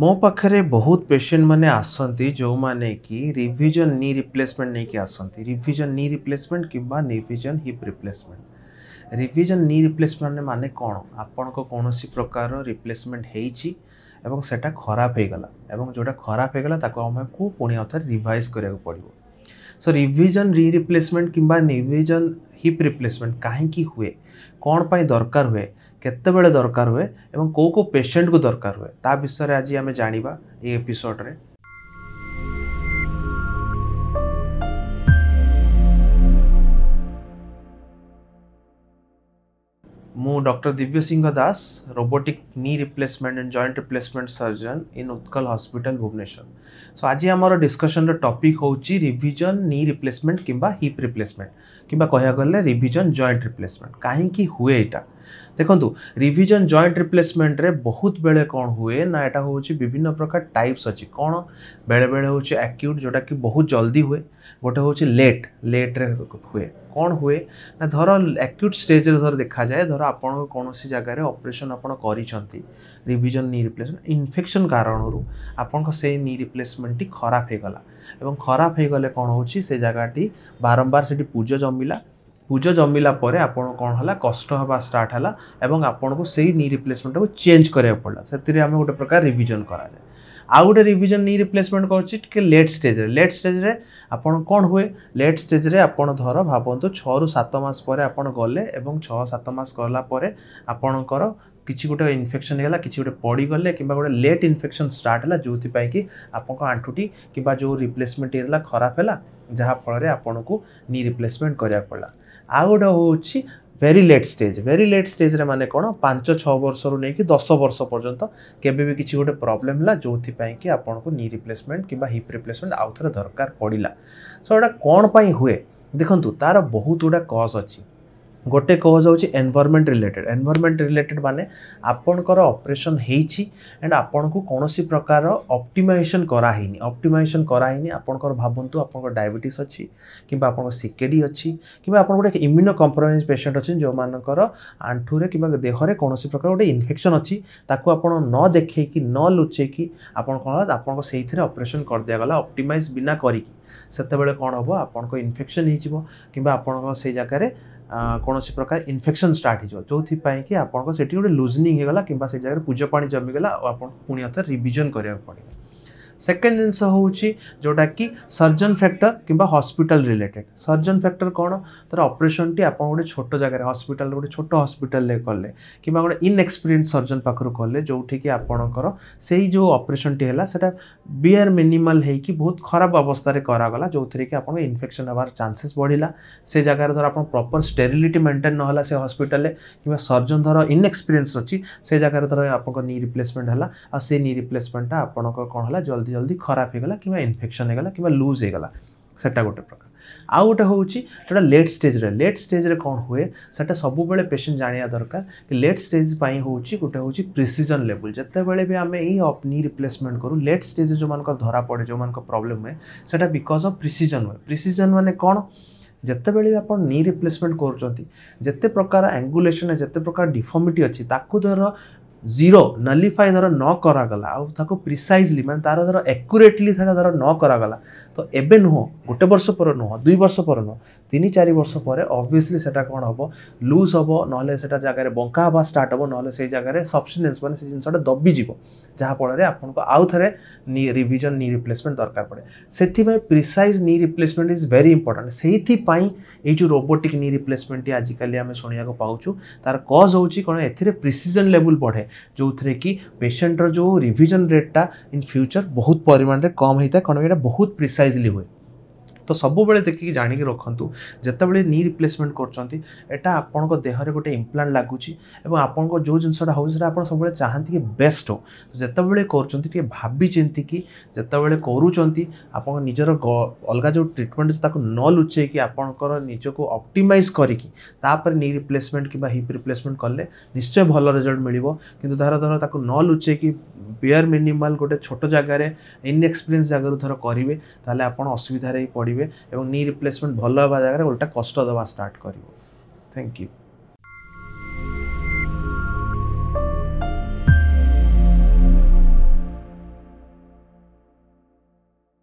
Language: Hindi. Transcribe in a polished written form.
मो पाखरे बहुत पेशेंट माने आसंती जो माने कि रिविजन नी रिप्लेसमेंट नहीं कि आसंती रिविजन नी रिप्लेसमेंट किंबा revision hip replacement revision knee replacement माने कौन आपण को कौनसी प्रकार रिप्लेसमेंट हेची एवं सेटा खराब हो गला एवं जोटा खराब हो गला ताको हमको पुणी आउथर रिवाइज करिया पड़िबो। सो रिविजन री रिप्लेसमेंट किंबा रिविजन हिप रिप्लेसमेंट कहीं हुए कौन पाई दरकार हुए केतेबेले दरकार हुए एवं को पेशेंट को दरकार हुए ता विषय आज आम जानिबा ए एपिसोड रे। मु doctor Divya Singh Das robotic knee replacement and joint replacement surgeon in Utkal hospital Bhubaneswar. So आज आमर डिस्कशन रो टॉपिक होची रिविजन नी रिप्लेसमेंट किंबा हिप रिप्लेसमेंट किंबा कहया गले रिविजन जॉइंट रिप्लेसमेंट कहीं हुए एटा देखंतु रिविजन जॉइंट रिप्लेसमेंट रे बहुत बेले कौन हुए ना एटा होची विभिन्न प्रकार टाइप्स अछि कौन बेले बेले होची एक्यूट जोटा कि बहुत जल्दी हुए गोटे होची लेट रे हुए कौन हुए ना धर एक्यूट स्टेज रे धर देखा जाए धर आपण कोनोसी जगह रे ऑपरेशन आपण करिसंती रिविजन नी रिप्लेसमेंट इन्फेक्शन कारणरू आपण को से नी रिप्लेसमेंट टी खराब हे गला एवं खराब हे गले कौन होची से जगहटी बारंबार सेठी पूज जमिला परे आपण कौन हला कष्ट हवा स्टार्ट हला एवं आपण को सेही नी रिप्लेसमेंट को चेंज करिया पड़ला सेतिरे हमें गोटे प्रकार रिविजन करा जाए। आउ गोटे रिविजन नी रिप्लेसमेंट करछि के लेट स्टेज रे आपण कौन हुए लेट स्टेज रे आपण धर भाबंतु 6 रु 7 मास परे आपण गले एवं 6-7 मास गला परे आपणकर किछि गोटे इन्फेक्शन हेला किछि गोटे पड़ी गले किबा गोटे लेट इन्फेक्शन स्टार्ट हला जोथि पाई कि आपन आंठुटी किबा जो रिप्लेसमेंट हेला खराब हेला जहा फल रे आपन को नी रिप्लेसमेंट करिया पड़ला। आ गोटे होछि वेरी लेट स्टेज रे माने कोन 5-6 वर्ष रु नै कि 10 वर्ष पर्यंत केबे भी किछि गोटे प्रॉब्लम हला जोथि पाई कि आपन को नी रिप्लेसमेंट किबा हिप रिप्लेसमेंट आउथरे दरकार पड़िला। सो एटा कोन पाई हुए देखंतु तार बहुत गुडा कॉज अछि गोटे कॉज होची एनवायरनमेंट रिलेटेड माने आपणकर ऑपरेशन हेची एंड आपन को कोनोसी प्रकार ऑप्टिमाइजेशन कराहीनी आपणकर भाबंतु आपणकर डायबिटीज अछि किबा आपणकर सीकेडी अछि किबा आपन गोटे इम्यूनो कॉम्प्रोमाइज पेशेंट अछि जो मानकर आंठू रे किबा देह रे कोनोसी प्रकार गोटे इन्फेक्शन अछि ताको आपन न देखे कि न लुचे कि आपन कोन आपन को सेहिथिरे ऑपरेशन कर दिया गला ऑप्टिमाइज बिना करी सेते बेले कोन होबो आपन को इन्फेक्शन हिजिवो किबा आपन को से जगह रे कोनोसी प्रकार इन्फेक्शन स्टार्ट हो जो कि आपन को सेठी गोटे लूजनिंग हो गला किबा से जगह पूज पानी जमी गला आपन पुणी अथर रिविजन करिया पड़े। सेकेंड जिनस होची जोटा कि सर्जन फैक्टर किंबा हॉस्पिटल रिलेटेड सर्जन फैक्टर कौन तर ऑपरेशन टी आपन गोटे छोट जगह हॉस्पिटल गोटे छोट हॉस्पिटल ले कले किंबा गोटे इनएक्सपीरियंस सर्जन पाखरु कले जोठी कि आपनकर सेही जो ऑपरेशन टी हला सेटा बियर मिनिमल है कि बहुत खराब अवस्था रे करा गला जोथरे कि आपन इन्फेक्शन हबार चांसेस बढ़िला से जगह रे धर आपन प्रॉपर स्टेरिलिटी मेंटेन न हला से हॉस्पिटल ले किंबा सर्जन धर इनएक्सपीरियंस अछि से जगह रे धर आपन नी रिप्लेसमेंट हला आ से नी रिप्लेसमेंट टा आपनकर कोन हला जल्दी खराब हो गला कि इन्फेक्शन हो गला कि लूज हो गला सेटा गोटे प्रकार। आउ गोटे होची जोटा लेट स्टेज रे कौन हुए सेटा सब बेले पेशेंट जानिया दरकार कि लेट स्टेज पाई होची गोटे होची प्रिसिजन लेवल जते बेले भी आमे ई नी रिप्लेसमेंट करू लेट स्टेज जो मान को धरा पड़े जो मान को प्रॉब्लम हुए सेटा बिकॉज ऑफ प्रिसिजन हुए प्रिसिजन माने कौन जते बेले आप नी रिप्लेसमेंट करूचंती जते प्रकार एंगुलेशन जते प्रकार डिफॉर्मिटी अछि ताकू धर जीरो नलिफाई धर न करागला आ ताको प्रिसाइजली माने तार धर एक्यूरेटली सेटा धर न करागला तो एबे नुह गोटे वर्ष पर नुह 2 वर्ष पर नुह 3-4 वर्ष पर ऑब्वियसली सेटा कोन हबो लूज हबो नहले सेटा जगह रे बंका हबा स्टार्ट हबो नहले से जगह रे सब्सटेंस माने से जिनसटा दबी जीवो जहा फल रे आपन को आउ थरे नी रिविजन नी रिप्लेसमेंट दरकार पड़े सेथि में precise knee replacement is very important सेथि पई ए जो रोबोटिक नी रिप्लेसमेंट आज काली आमे सुनिया को पाउछु तार कॉज होची कोन एथिरे प्रिसिजन लेवल बढ़े जो थरे कि पेशेंट रो जो रिविजन रेट टा इन फ्यूचर बहुत परिमाण रे कम हेता कोन एटा बहुत प्रिसाइजली हुए। तो सब बेले देखिए जानिक रखु जिते बड़े नी रिप्लेसमेंट करटा आपण देह में गोटे इम्प्लांट लगुच और आपन को जो जिनसा हो सब चाहती कि बेस्ट हो तो जिते कर भाभी चिंती कि जिते कर निजर अलग जो ट्रिटमेंट न लुचे कि आपंकर निजक ऑप्टिमाइज करपर नी रिप्लेसमेंट कि हिप रिप्लेसमेंट कले निश्चय भल रिजल्ट मिल कि धर न लुचे कि बियर मिनिमल गोटे छोट जगार इनएक्सपीरियंस जगह धर करेंगे ताले आप असुविधा पड़े एवं नी रिप्लेसमेंट भल हवा जगह उल्टा कष्ट दवा स्टार्ट कर। Thank you.